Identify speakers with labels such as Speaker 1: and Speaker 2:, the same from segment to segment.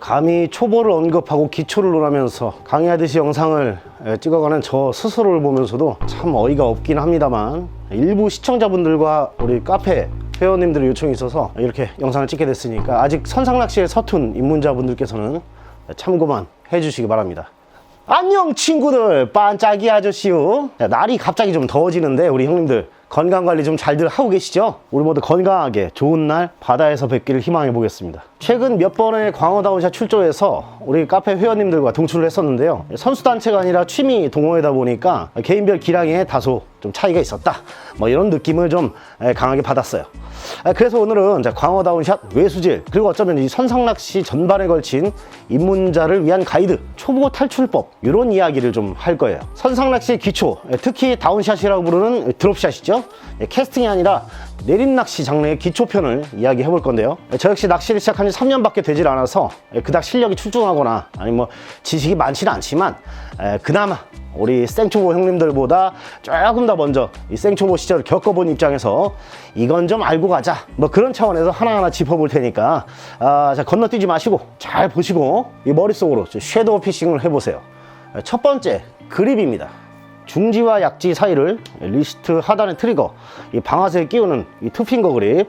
Speaker 1: 감히 초보를 언급하고 기초를 논하면서 강의하듯이 영상을 찍어가는 저 스스로를 보면서도 참 어이가 없긴 합니다만, 일부 시청자분들과 우리 카페 회원님들의 요청이 있어서 이렇게 영상을 찍게 됐으니까 아직 선상낚시에 서툰 입문자분들께서는 참고만 해주시기 바랍니다. 안녕 친구들, 반짝이 아저씨요. 날이 갑자기 좀 더워지는데 우리 형님들 건강관리 좀 잘들 하고 계시죠? 우리 모두 건강하게 좋은 날 바다에서 뵙기를 희망해 보겠습니다. 최근 몇 번의 광어다운샷 출조해서 우리 카페 회원님들과 동출을 했었는데요, 선수단체가 아니라 취미 동호회다 보니까 개인별 기량에 다소 좀 차이가 있었다, 뭐 이런 느낌을 좀 강하게 받았어요. 그래서 오늘은 광어다운샷, 외수질, 그리고 어쩌면 이 선상낚시 전반에 걸친 입문자를 위한 가이드, 초보 탈출법, 이런 이야기를 좀 할 거예요. 선상낚시 기초, 특히 다운샷이라고 부르는 드롭샷이죠. 캐스팅이 아니라 내림낚시 장르의 기초편을 이야기해 볼 건데요, 저 역시 낚시를 시작한 지 3년밖에 되질 않아서 그닥 실력이 출중하거나 아니 뭐 지식이 많지는 않지만, 그나마 우리 생초보 형님들보다 조금 더 먼저 이 생초보 시절을 겪어본 입장에서 이건 좀 알고 가자, 뭐 그런 차원에서 하나하나 짚어볼 테니까 자, 건너뛰지 마시고 잘 보시고 이 머릿속으로 섀도우 피싱을 해보세요. 첫 번째, 그립입니다. 중지와 약지 사이를 리스트 하단의 트리거, 이 방아쇠에 끼우는 이 투핑거 그립,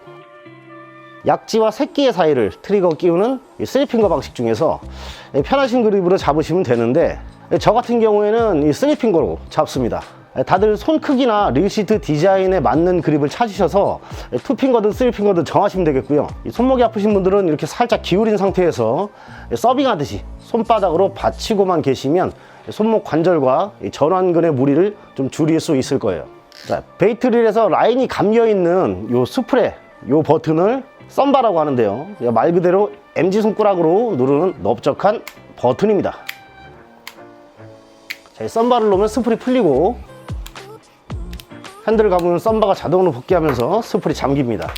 Speaker 1: 약지와 새끼의 사이를 트리거 끼우는 이 쓰리핑거 방식 중에서 편하신 그립으로 잡으시면 되는데, 저 같은 경우에는 이 쓰리핑거로 잡습니다. 다들 손 크기나 릴시트 디자인에 맞는 그립을 찾으셔서 투핑거든 쓰리핑거든 정하시면 되겠고요, 손목이 아프신 분들은 이렇게 살짝 기울인 상태에서 서빙하듯이 손바닥으로 받치고만 계시면 손목 관절과 전완근의 무리를 좀 줄일 수 있을 거예요. 자, 베이트릴에서 라인이 감겨있는 요 스프레, 요 버튼을 썸바라고 하는데요, 말 그대로 엄지손가락으로 누르는 넓적한 버튼입니다. 자, 이 썸바를 놓으면 스프리 풀리고, 핸들을 감으면 썸바가 자동으로 복귀하면서 스프리 잠깁니다.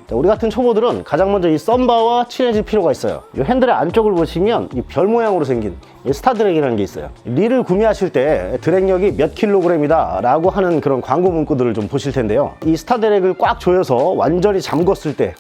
Speaker 1: 자, 우리 같은 초보들은 가장 먼저 이 썸바와 친해질 필요가 있어요. 이 핸들의 안쪽을 보시면 이 별 모양으로 생긴 이 스타드랙이라는 게 있어요. 릴을 구매하실 때 드랙력이 몇 킬로그램이다 라고 하는 그런 광고 문구들을 좀 보실 텐데요, 이 스타드랙을 꽉 조여서 완전히 잠궜을 때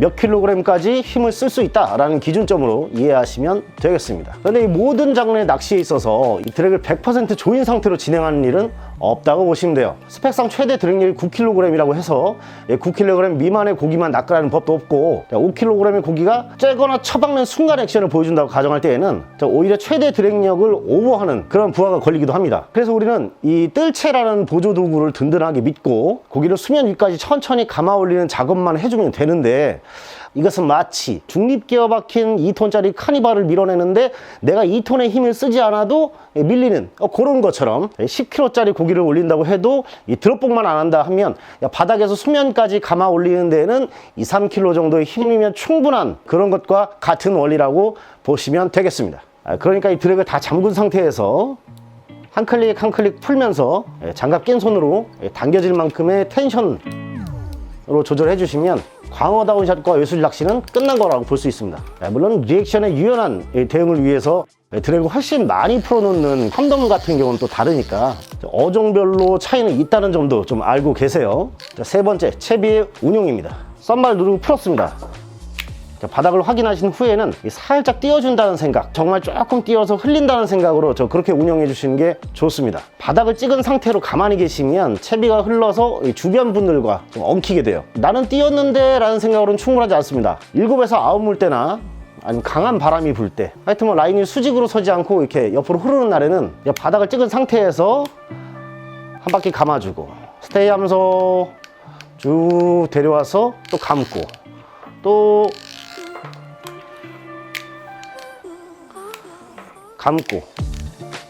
Speaker 1: 몇 킬로그램까지 힘을 쓸 수 있다라는 기준점으로 이해하시면 되겠습니다. 그런데 이 모든 장르의 낚시에 있어서 이 드랙을 100% 조인 상태로 진행하는 일은 없다고 보시면 돼요. 스펙상 최대 드랙력이 9kg이라고 해서 9kg 미만의 고기만 낚으라는 법도 없고, 5kg의 고기가 째거나 처박는 순간 액션을 보여준다고 가정할 때에는 오히려 최대 드랙력을 오버하는 그런 부하가 걸리기도 합니다. 그래서 우리는 이 뜰채라는 보조 도구를 든든하게 믿고 고기를 수면 위까지 천천히 감아 올리는 작업만 해주면 되는데, 이것은 마치 중립기어 박힌 2톤짜리 카니발을 밀어내는데 내가 2톤의 힘을 쓰지 않아도 밀리는 그런 것처럼, 10kg짜리 고기를 올린다고 해도 이 드롭복만 안 한다 하면 바닥에서 수면까지 감아 올리는 데에는 2, 3kg 정도의 힘이면 충분한 그런 것과 같은 원리라고 보시면 되겠습니다. 그러니까 이 드랙을 다 잠근 상태에서 한 클릭 한 클릭 풀면서 장갑 낀 손으로 당겨질 만큼의 텐션으로 조절해 주시면 광어다운샷과 외수질 낚시는 끝난 거라고 볼 수 있습니다. 물론 리액션의 유연한 대응을 위해서 드랙을 훨씬 많이 풀어놓는 condom 같은 경우는 또 다르니까 어종별로 차이는 있다는 점도 좀 알고 계세요. 자, 세 번째, 채비의 운용입니다. 썸바를 누르고 풀었습니다. 자, 바닥을 확인하신 후에는 살짝 띄워준다는 생각, 정말 조금 띄워서 흘린다는 생각으로 그렇게 운영해 주시는 게 좋습니다. 바닥을 찍은 상태로 가만히 계시면 채비가 흘러서 주변 분들과 좀 엉키게 돼요. 나는 띄웠는데 라는 생각으로는 충분하지 않습니다. 7에서 9물때나 아니면 강한 바람이 불 때, 하여튼 뭐 라인이 수직으로 서지 않고 이렇게 옆으로 흐르는 날에는 바닥을 찍은 상태에서 한 바퀴 감아주고 스테이 하면서 쭉 데려와서 또 감고, 또 감고,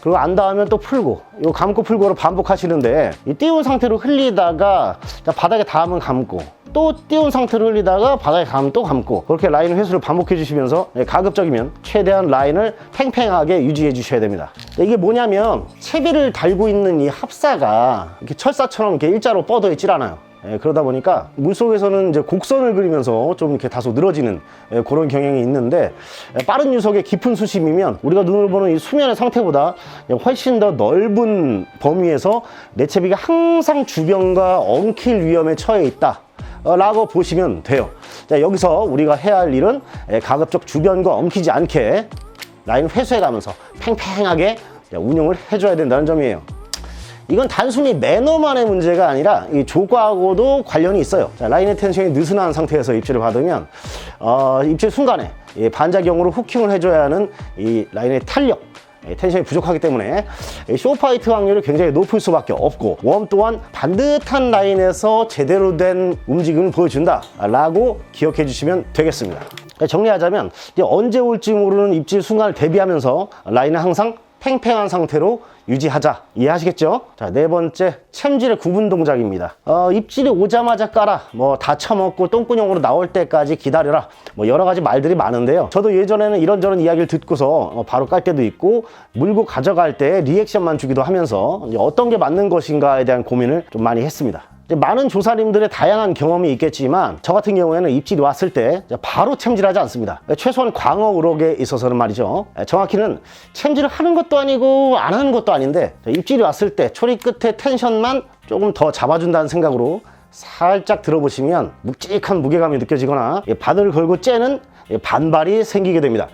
Speaker 1: 그리고 안 닿으면 또 풀고, 이거 감고 풀고를 반복하시는데, 이 띄운 상태로 흘리다가 바닥에 닿으면 감고, 또 띄운 상태로 흘리다가 바닥에 닿으면 또 감고, 그렇게 라인 회수를 반복해 주시면서 가급적이면 최대한 라인을 팽팽하게 유지해 주셔야 됩니다. 이게 뭐냐면, 채비를 달고 있는 이 합사가 이렇게 철사처럼 이렇게 일자로 뻗어 있질 않아요. 그러다 보니까 물속에서는 이제 곡선을 그리면서 좀 이렇게 다소 늘어지는 그런 경향이 있는데, 빠른 유속의 깊은 수심이면 우리가 눈을 보는 이 수면의 상태보다 훨씬 더 넓은 범위에서 내채비가 항상 주변과 엉킬 위험에 처해 있다 라고 보시면 돼요. 자, 여기서 우리가 해야 할 일은 가급적 주변과 엉키지 않게 라인 회수해가면서 팽팽하게 운용을 해줘야 된다는 점이에요. 이건 단순히 매너만의 문제가 아니라 이 조과하고도 관련이 있어요. 자, 라인의 텐션이 느슨한 상태에서 입질을 받으면 입질 순간에 반작용으로 후킹을 해줘야 하는 이 라인의 탄력, 텐션이 부족하기 때문에 쇼파이트 확률이 굉장히 높을 수밖에 없고, 웜 또한 반듯한 라인에서 제대로 된 움직임을 보여준다 라고 기억해 주시면 되겠습니다. 정리하자면 언제 올지 모르는 입질 순간을 대비하면서 라인을 항상 팽팽한 상태로 유지하자. 이해하시겠죠? 자, 네 번째, 챔질의 구분 동작입니다. 입질이 오자마자 깔아, 다 처먹고 똥구녕으로 나올 때까지 기다려라, 여러 가지 말들이 많은데요. 저도 예전에는 이런저런 이야기를 듣고서 바로 깔 때도 있고, 물고 가져갈 때 리액션만 주기도 하면서 어떤 게 맞는 것인가에 대한 고민을 좀 많이 했습니다. 많은 조사님들의 다양한 경험이 있겠지만, 저 같은 경우에는 입질이 왔을 때 바로 챔질하지 않습니다. 최소한 광어 우럭에 있어서는 말이죠. 정확히는 챔질을 하는 것도 아니고 안 하는 것도 아닌데, 입질이 왔을 때 초리 끝에 텐션만 조금 더 잡아준다는 생각으로 살짝 들어보시면 묵직한 무게감이 느껴지거나 바늘을 걸고 째는 반발이 생기게 됩니다.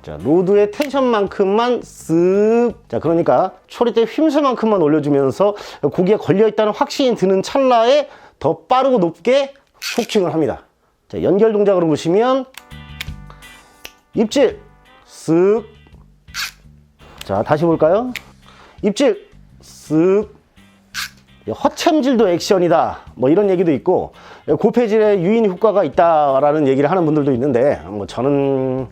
Speaker 1: 자, 로드의 텐션만큼만 쓱, 자, 그러니까 초리대 휘임새만큼만 올려주면서 고기에 걸려있다는 확신이 드는 찰나에 더 빠르고 높게 후킹을 합니다. 자, 연결 동작으로 보시면 입질 쓱, 자, 다시 볼까요? 입질 쓱, 허챔질도 액션이다, 이런 얘기도 있고, 고폐질에 유인 효과가 있다라는 얘기를 하는 분들도 있는데, 저는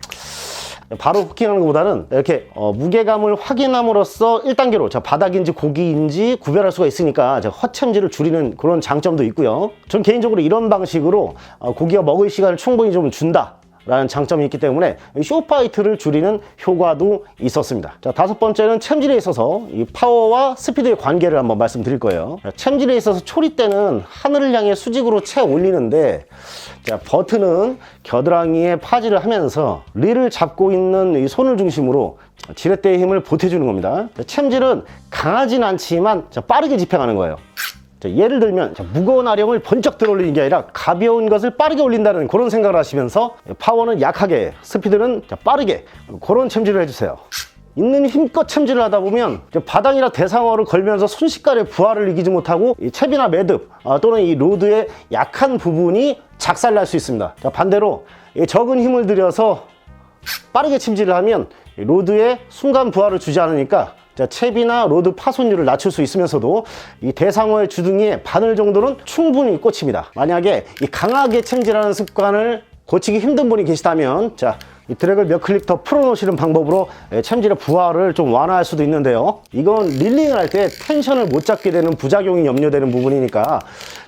Speaker 1: 바로 후킹하는 것보다는 이렇게 무게감을 확인함으로써 1단계로 바닥인지 고기인지 구별할 수가 있으니까 허챔질을 줄이는 그런 장점도 있고요. 전 개인적으로 이런 방식으로 고기가 먹을 시간을 충분히 좀 준다 라는 장점이 있기 때문에 쇼파이트를 줄이는 효과도 있었습니다. 자, 다섯 번째는 챔질에 있어서 이 파워와 스피드의 관계를 한번 말씀드릴 거예요. 자, 챔질에 있어서 초리 때는 하늘을 향해 수직으로 채 올리는데, 자, 버튼은 겨드랑이에 파지를 하면서 릴을 잡고 있는 이 손을 중심으로 지렛대의 힘을 보태주는 겁니다. 자, 챔질은 강하진 않지만 빠르게 집행하는 거예요. 자, 예를 들면 무거운 아령을 번쩍 들어 올리는 게 아니라 가벼운 것을 빠르게 올린다는 그런 생각을 하시면서 파워는 약하게, 스피드는 빠르게, 그런 챔질을 해주세요. 있는 힘껏 챔질을 하다 보면 바닥이나 대상어를 걸면서 순식간에 부하를 이기지 못하고 이 챕이나 매듭 또는 이 로드의 약한 부분이 작살날 수 있습니다. 자, 반대로 적은 힘을 들여서 빠르게 챔질을 하면 로드에 순간 부하를 주지 않으니까 챕이나 로드 파손율을 낮출 수 있으면서도 이 대상어의 주둥이에 바늘 정도는 충분히 꽂힙니다. 만약에 이 강하게 챔질하는 습관을 고치기 힘든 분이 계시다면, 자, 이 드랙을 몇 클릭 더 풀어놓으시는 방법으로 챔질의 부하를 좀 완화할 수도 있는데요. 이건 릴링을 할 때 텐션을 못 잡게 되는 부작용이 염려되는 부분이니까,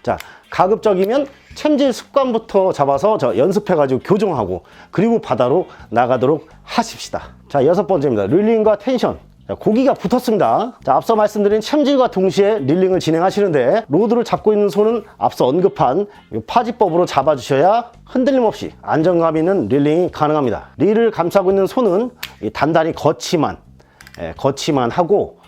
Speaker 1: 자, 가급적이면 챔질 습관부터 잡아서 연습해가지고 교정하고 그리고 바다로 나가도록 하십시다. 자, 여섯 번째입니다. 릴링과 텐션. 자, 고기가 붙었습니다. 자, 앞서 말씀드린 챔질과 동시에 릴링을 진행하시는데, 로드를 잡고 있는 손은 앞서 언급한 파지법으로 잡아주셔야 흔들림 없이 안정감 있는 릴링이 가능합니다. 릴을 감싸고 있는 손은 단단히 거치만 하고,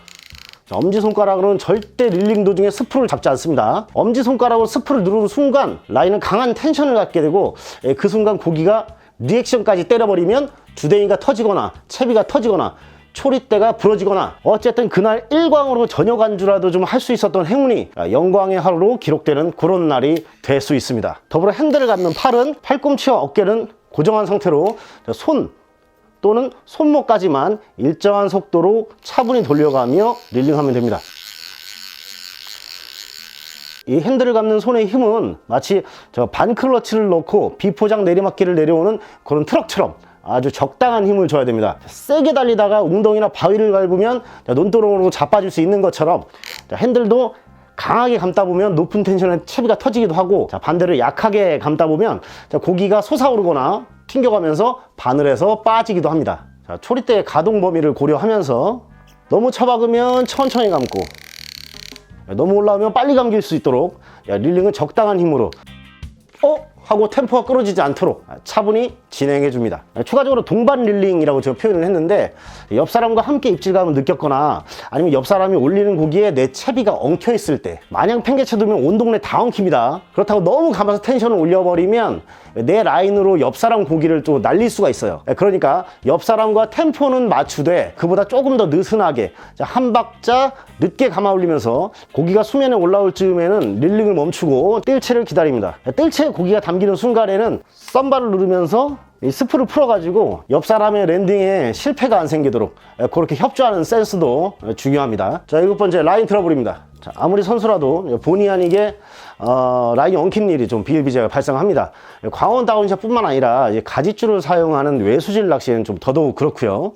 Speaker 1: 엄지손가락으로는 절대 릴링 도중에 스프를 잡지 않습니다. 엄지손가락으로 스프를 누르는 순간 라인은 강한 텐션을 갖게 되고, 그 순간 고기가 리액션까지 때려버리면 주댕이가 터지거나 채비가 터지거나 초리대가 부러지거나, 어쨌든 그날 일광으로 저녁 안주라도 좀 할 수 있었던 행운이 영광의 하루로 기록되는 그런 날이 될 수 있습니다. 더불어 핸들을 갖는 팔은 팔꿈치와 어깨는 고정한 상태로 손 또는 손목까지만 일정한 속도로 차분히 돌려가며 릴링하면 됩니다. 이 핸들을 감는 손의 힘은 마치 반클러치를 넣고 비포장 내리막길을 내려오는 그런 트럭처럼 아주 적당한 힘을 줘야 됩니다. 세게 달리다가 웅덩이나 바위를 밟으면 논두렁으로 자빠질 수 있는 것처럼, 핸들도 강하게 감다 보면 높은 텐션에 채비가 터지기도 하고, 반대로 약하게 감다 보면 고기가 솟아오르거나 튕겨가면서 바늘에서 빠지기도 합니다. 초리대의 가동 범위를 고려하면서 너무 처박으면 천천히 감고, 너무 올라오면 빨리 감길 수 있도록 릴링은 적당한 힘으로 하고 템포가 끊어지지 않도록 차분히 진행해 줍니다. 추가적으로 동반 릴링이라고 제가 표현을 했는데, 옆 사람과 함께 입질감을 느꼈거나 아니면 옆 사람이 올리는 고기에 내 채비가 엉켜 있을 때, 마냥 팽개쳐 두면 온 동네 다 엉킵니다. 그렇다고 너무 감아서 텐션을 올려버리면 내 라인으로 옆 사람 고기를 또 날릴 수가 있어요. 그러니까 옆 사람과 템포는 맞추되 그보다 조금 더 느슨하게 한 박자 늦게 감아 올리면서 고기가 수면에 올라올 즈음에는 릴링을 멈추고 뜰채를 기다립니다. 뜰채에 고기가 담기는 순간에는 썸바를 누르면서 이 스프를 풀어가지고 옆 사람의 랜딩에 실패가 안 생기도록 그렇게 협조하는 센스도 중요합니다. 자, 7번째, 라인 트러블입니다. 자, 아무리 선수라도 본의 아니게 라인이 엉킨 일이 좀 비일비재하게 발생합니다. 광원 다운샷 뿐만 아니라 가지줄을 사용하는 외수질 낚시에는 좀 더더욱 그렇고요.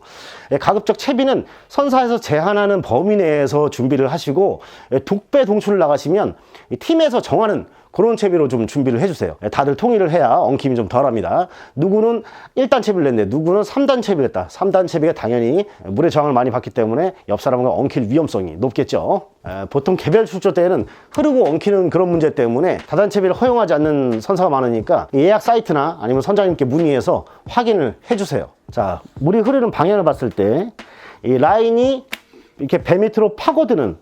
Speaker 1: 가급적 채비는 선사에서 제한하는 범위 내에서 준비를 하시고, 독배 동출을 나가시면 팀에서 정하는 그런 채비로 좀 준비를 해주세요. 다들 통일을 해야 엉킴이 좀 덜합니다. 누구는 1단 채비를 냈는데 누구는 3단 채비를 했다. 3단 채비가 당연히 물의 저항을 많이 받기 때문에 옆 사람과 엉킬 위험성이 높겠죠. 보통 개별 출조 때에는 흐르고 엉키는 그런 문제 때문에 다단 채비를 허용하지 않는 선사가 많으니까 예약 사이트나 아니면 선장님께 문의해서 확인을 해주세요. 자, 물이 흐르는 방향을 봤을 때 이 라인이 이렇게 배 밑으로 파고드는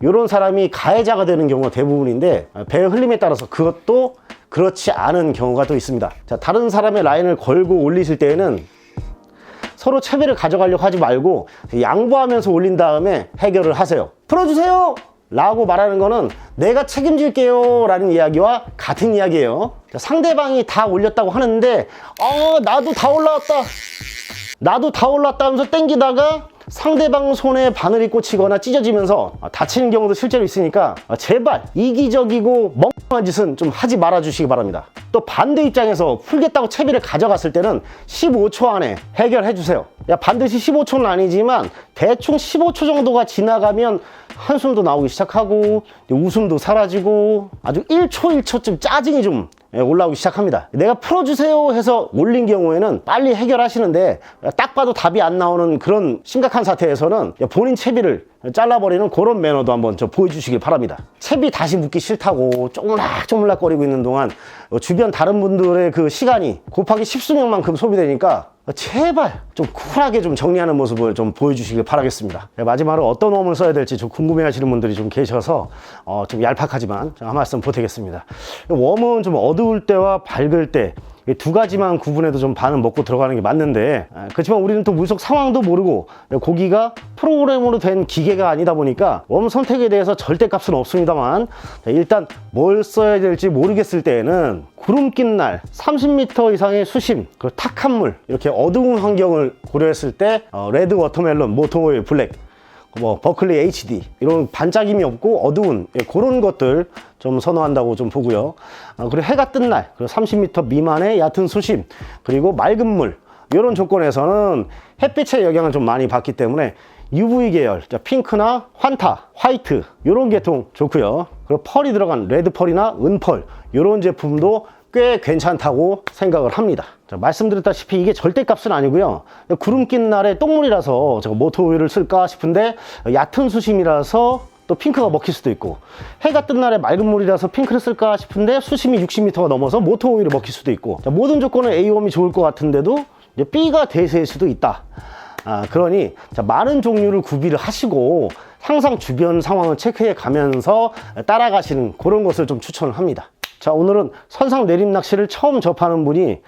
Speaker 1: 이런 사람이 가해자가 되는 경우가 대부분인데, 배의 흘림에 따라서 그것도 그렇지 않은 경우가 또 있습니다. 자, 다른 사람의 라인을 걸고 올리실 때에는 서로 채비를 가져가려고 하지 말고 양보하면서 올린 다음에 해결을 하세요. 풀어주세요! 라고 말하는 거는 내가 책임질게요 라는 이야기와 같은 이야기예요. 자, 상대방이 다 올렸다고 하는데 나도 다 올랐다 하면서 땡기다가 상대방 손에 바늘이 꽂히거나 찢어지면서 다치는 경우도 실제로 있으니까 제발 이기적이고 멍청한 짓은 좀 하지 말아 주시기 바랍니다. 또 반대 입장에서 풀겠다고 채비를 가져갔을 때는 15초 안에 해결해 주세요. 반드시 15초는 아니지만 대충 15초 정도가 지나가면 한숨도 나오기 시작하고 웃음도 사라지고 아주 1초 1초쯤 짜증이 좀 올라오기 시작합니다. 내가 풀어주세요 해서 올린 경우에는 빨리 해결하시는데, 딱 봐도 답이 안 나오는 그런 심각한 사태에서는 본인 채비를 잘라버리는 그런 매너도 한번 보여주시길 바랍니다. 채비 다시 묶기 싫다고 쪼물락쪼물락거리고 있는 동안 주변 다른 분들의 그 시간이 곱하기 10수명만큼 소비되니까 제발 좀 쿨하게 좀 정리하는 모습을 좀 보여주시길 바라겠습니다. 마지막으로 어떤 웜을 써야 될지 좀 궁금해하시는 분들이 좀 계셔서 좀 얄팍하지만 한 말씀 보태겠습니다. 웜은 좀 어두울 때와 밝을 때 두 가지만 구분해도 좀 반은 먹고 들어가는 게 맞는데, 그렇지만 우리는 또 물속 상황도 모르고 고기가 프로그램으로 된 기계가 아니다 보니까 웜 선택에 대해서 절대값은 없습니다만, 일단 뭘 써야 될지 모르겠을 때에는 구름 낀 날 30m 이상의 수심, 그리고 탁한 물, 이렇게 어두운 환경을 고려했을 때 레드 워터멜론, 모토오일 블랙, 버클리 HD 이런 반짝임이 없고 어두운 그런 것들 좀 선호한다고 좀 보고요. 그리고 해가 뜬 날, 그리고 30m 미만의 얕은 수심, 그리고 맑은 물, 이런 조건에서는 햇빛의 영향을 좀 많이 받기 때문에 UV 계열, 핑크나 환타, 화이트 이런 계통 좋고요. 그리고 펄이 들어간 레드 펄이나 은펄 이런 제품도 꽤 괜찮다고 생각을 합니다. 자, 말씀드렸다시피 이게 절대값은 아니고요. 구름 낀 날에 똥물이라서 제가 모토오일을 쓸까 싶은데 얕은 수심이라서 또 핑크가 먹힐 수도 있고, 해가 뜬 날에 맑은 물이라서 핑크를 쓸까 싶은데 수심이 60m가 넘어서 모토오일이 먹힐 수도 있고, 자, 모든 조건은 A웜이 좋을 것 같은데도 B가 대세일 수도 있다. 그러니 많은 종류를 구비를 하시고 항상 주변 상황을 체크해 가면서 따라가시는 그런 것을 좀 추천을 합니다. 자, 오늘은 선상 내림 낚시를 처음 접하는 분이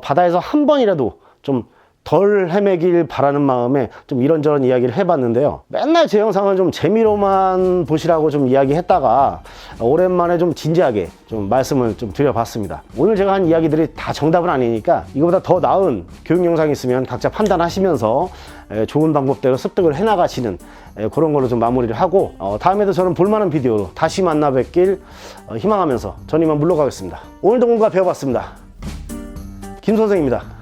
Speaker 1: 바다에서 한 번이라도 좀 덜 헤매길 바라는 마음에 좀 이런저런 이야기를 해봤는데요. 맨날 제 영상을 좀 재미로만 보시라고 좀 이야기했다가 오랜만에 좀 진지하게 좀 말씀을 좀 드려봤습니다. 오늘 제가 한 이야기들이 다 정답은 아니니까 이거보다 더 나은 교육 영상이 있으면 각자 판단하시면서 좋은 방법대로 습득을 해나가시는 그런 걸로 좀 마무리를 하고, 다음에도 저는 볼만한 비디오로 다시 만나 뵙길 희망하면서 전 이만 물러가겠습니다. 오늘도 뭔가 배워봤습니다. 김 선생입니다.